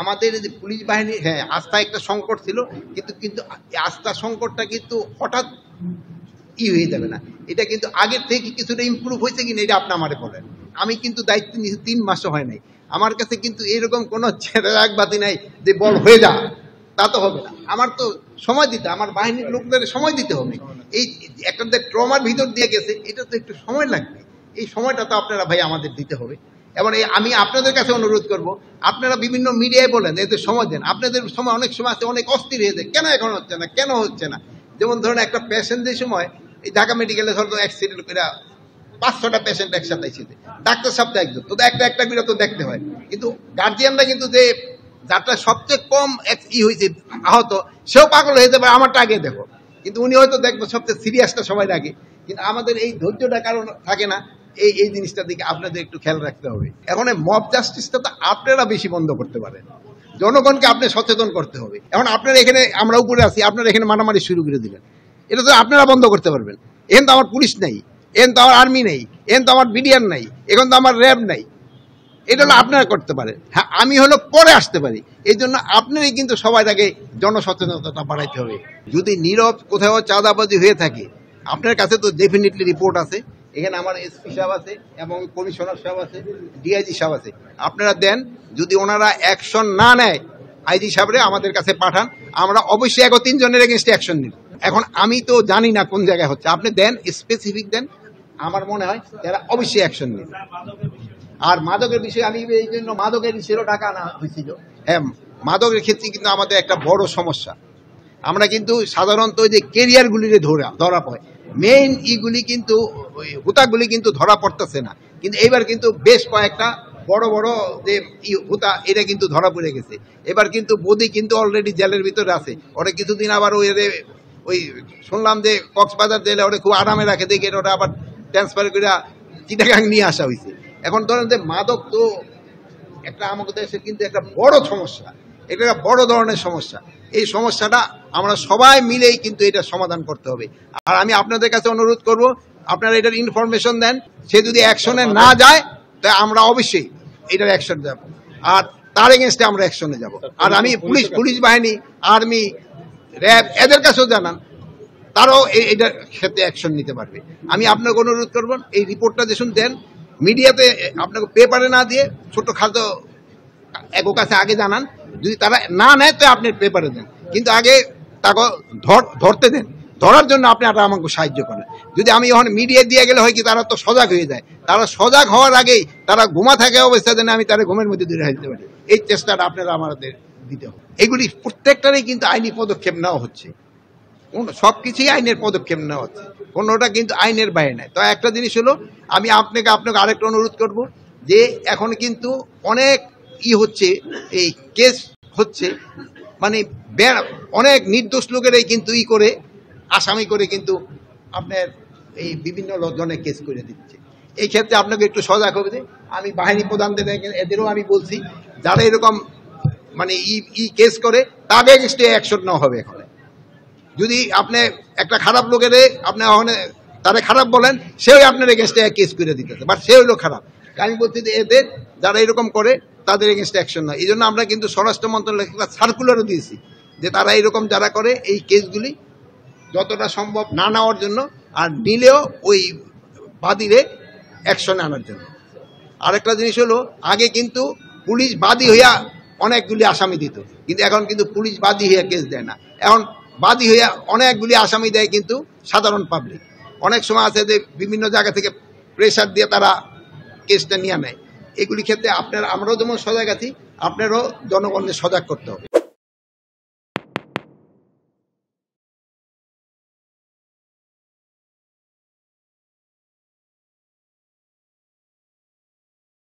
আমাদের যে পুলিশ বাহিনী, হ্যাঁ আস্থা একটা সংকট ছিল, কিন্তু কিন্তু আস্থা সংকটটা কিন্তু হঠাৎ হয়ে যাবে না। এটা কিন্তু আগের থেকে কিছুটা ইমপ্রুভ হয়েছে কিনা এটা আপনি আমারে বলেন। আমি কিন্তু দায়িত্ব নিয়েছি 3 মাসও হয় নাই। আমার কাছে কিন্তু এরকম কোনো ছেড়াবাতি নাই যে বল হয়ে যা, তা তো হবে না। আমার তো সময় দিতে, আমার বাহিনীর লোকদের সময় দিতে হবে। এই একটা ট্রমার ভিতর দিয়ে গেছে, এটা তো একটু সময় লাগবে। এই সময়টা তো আপনারা ভাই আমাদের দিতে হবে। এবং আমি আপনাদের কাছে অনুরোধ করব, আপনারা বিভিন্ন মিডিয়ায় বলেন এদের সময় দেন। আপনাদের সময় অনেক সময় আছে অনেক অস্থির হয়ে যায়, কেন এখন হচ্ছে না, কেন হচ্ছে না। যেমন ধরেন একটা পেশেন্টের সময় এই ঢাকা মেডিকেলে ধরো অ্যাক্সিডেন্ট করে 5-6টা পেশেন্ট একসাথে এসেছে, ডাক্তার সাহেব একজন তো একটা করে তো দেখতে হয়। কিন্তু গার্জিয়ানরা কিন্তু যে যারটা সবচেয়ে কম হয়েছে আহত, সেও পাগল হয়ে যাবে আমারটা আগে দেখো, কিন্তু উনি হয়তো দেখবো সবচেয়ে সিরিয়াসটা সবাই আগে। কিন্তু আমাদের এই ধৈর্যটা কারণ থাকে না, এই জিনিসটার দিকে আপনাদের একটু খেয়াল রাখতে হবে। এখন মব জাস্টিসটা তো আপনারা বেশি বন্ধ করতে পারেন, জনগণকে আপনি সচেতন করতে হবে। এখন আপনারা এখানে, আমরা উপরে আছি, আপনারা এখানে মারামারি শুরু করে দিলেন, এটা তো আপনারা বন্ধ করতে পারবেন। এখন তো আমার পুলিশ নাই, এখন তো আমার আর্মি নেই, এখন তো আমার বিডিআর নাই, এখন তো আমার র্যাব নাই। এটা হলো আপনারা করতে পারেন। হ্যাঁ, আমি হলো পরে আসতে পারি। এই জন্য আপনারই কিন্তু সবার আগে জনসচেতনতা বাড়াইতে হবে। যদি নীরব কোথাও চাঁদাবাজি হয়ে থাকে, আপনার কাছে তো ডেফিনেটলি রিপোর্ট আছে। এখানে আমার এসপি সাহেব আছে এবং কমিশনার সাহেব আছে, ডিআইজি সাহেব আছে। আপনারা দেন, যদি ওনারা অ্যাকশন না নেয়, আইজি সাহেবরে আমাদের কাছে পাঠান, আমরা অবশ্যই 3 জনের এগেনস্টে অ্যাকশন নিব। এখন আমি তো জানি না কোন জায়গায় হচ্ছে, আপনি দেন, স্পেসিফিক দেন, আমার মনে হয় তারা অবশ্যই অ্যাকশন নেবে। আর মাদকের বিষয়ে আমি এই জন্য মাদকের বিষয়েও টাকা আনা হয়েছিল। হ্যাঁ, মাদকের ক্ষেত্রে কিন্তু আমাদের একটা বড় সমস্যা। আমরা কিন্তু সাধারণত যে কেরিয়ারগুলিরে ধরা পড়ে, মেইন ইগুলি কিন্তু হুতাগুলি কিন্তু ধরা পড়তেছে না। কিন্তু এইবার কিন্তু বেশ কয়েকটা বড় বড় যে হুতা, এটা কিন্তু ধরা পড়ে গেছে। এবার কিন্তু বদি কিন্তু অলরেডি জেলের ভিতরে আছে। ওরা কিছুদিন আবার ওই শুনলাম যে কক্সবাজার জেলে ওরা খুব আরামে রাখে, দেখে ওরা আবার ট্রান্সফার করে চিটাগাং নিয়ে আসা হয়েছে। এখন ধরেন যে মাদক তো একটা আমাদের দেশের কিন্তু একটা বড় সমস্যা, এটা একটা বড় ধরনের সমস্যা। এই সমস্যাটা আমরা সবাই মিলেই কিন্তু এটা সমাধান করতে হবে। আর আমি আপনাদের কাছে অনুরোধ করব, আপনারা এটার ইনফরমেশন দেন। সে যদি অ্যাকশনে না যায়, তাই আমরা অবশ্যই এটার অ্যাকশন যাব, আর তার এগেনস্টে আমরা অ্যাকশনে যাব। আর আমি পুলিশ বাহিনী, আর্মি, র্যাব এদের কাছেও জানান, তারাও এটার ক্ষেত্রে অ্যাকশন নিতে পারবে। আমি আপনাকে অনুরোধ করব, এই রিপোর্টটা যখন দেন মিডিয়াতে, আপনাকে পেপারে না দিয়ে ছোট খাটো এক কাছে আগে জানান। যদি তারা না নেয় তো আপনি পেপারে দেন, কিন্তু আগে তাকে ধরতে দেন। ধরার জন্য আপনি আমাকে সাহায্য করেন। যদি আমি এখন মিডিয়া দিয়ে গেলে হয় কি, তারা তো সজাগ হয়ে যায়। তারা সজাগ হওয়ার আগেই তারা ঘুমা থাকে অবস্থা দেন, আমি তারা ঘুমের মধ্যে দূরে দিতে পারি। এই চেষ্টাটা আপনারা আমাদের দিতে হবে। এগুলি প্রত্যেকটারই কিন্তু আইনি পদক্ষেপ নেওয়া হচ্ছে, সবকিছুই আইনের পদক্ষেপ নেওয়া হচ্ছে, কোনোটা কিন্তু আইনের বাইরে নাই। তো একটা জিনিস হলো, আমি আপনাকে আরেকটা অনুরোধ করব, যে এখন কিন্তু অনেক হচ্ছে, এই কেস হচ্ছে, মানে অনেক নির্দোষ লোকেরাই কিন্তু করে আসামি করে কিন্তু আপনার এই বিভিন্ন জনের কেস করে দিচ্ছে। এই ক্ষেত্রে আপনাকে একটু সজাগ হবে। আমি বাহিনী প্রধানদের এদেরও আমি বলছি, যারা এরকম মানে কেস করে, তাদের এগেইনস্টে অ্যাকশন নেওয়া হবে। এখন যদি আপনি একটা খারাপ লোকের আপনি তারা খারাপ বলেন, সেও আপনার এগেইনস্টে কেস করে দিতেছে, বাট সে হইলো খারাপ। আমি বলছি যে এদের যারা এরকম করে, তাদের এগেইনস্টে অ্যাকশন নয়। এই জন্য আমরা কিন্তু স্বরাষ্ট্র মন্ত্রণালয় একটা সার্কুলারও দিয়েছি, যে তারা এরকম যারা করে এই কেসগুলি যতটা সম্ভব না নেওয়ার জন্য, আর নিলেও ওই বাদীরে অ্যাকশনে আনার জন্য। আরেকটা জিনিস হলো, আগে কিন্তু পুলিশ বাদী হইয়া অনেকগুলি আসামি দিত, কিন্তু এখন কিন্তু পুলিশ বাদী হইয়া কেস দেয় না। এখন বাদী হইয়া অনেকগুলি আসামি দেয় কিন্তু সাধারণ পাবলিক। অনেক সময় আছে যে বিভিন্ন জায়গা থেকে প্রেশার দিয়ে তারা কেসটা নিয়ে নেয়। এগুলি ক্ষেত্রে আমরাও যেমন সজাগ আছি, আপনারও জনগণকে সজাগ করতে হবে।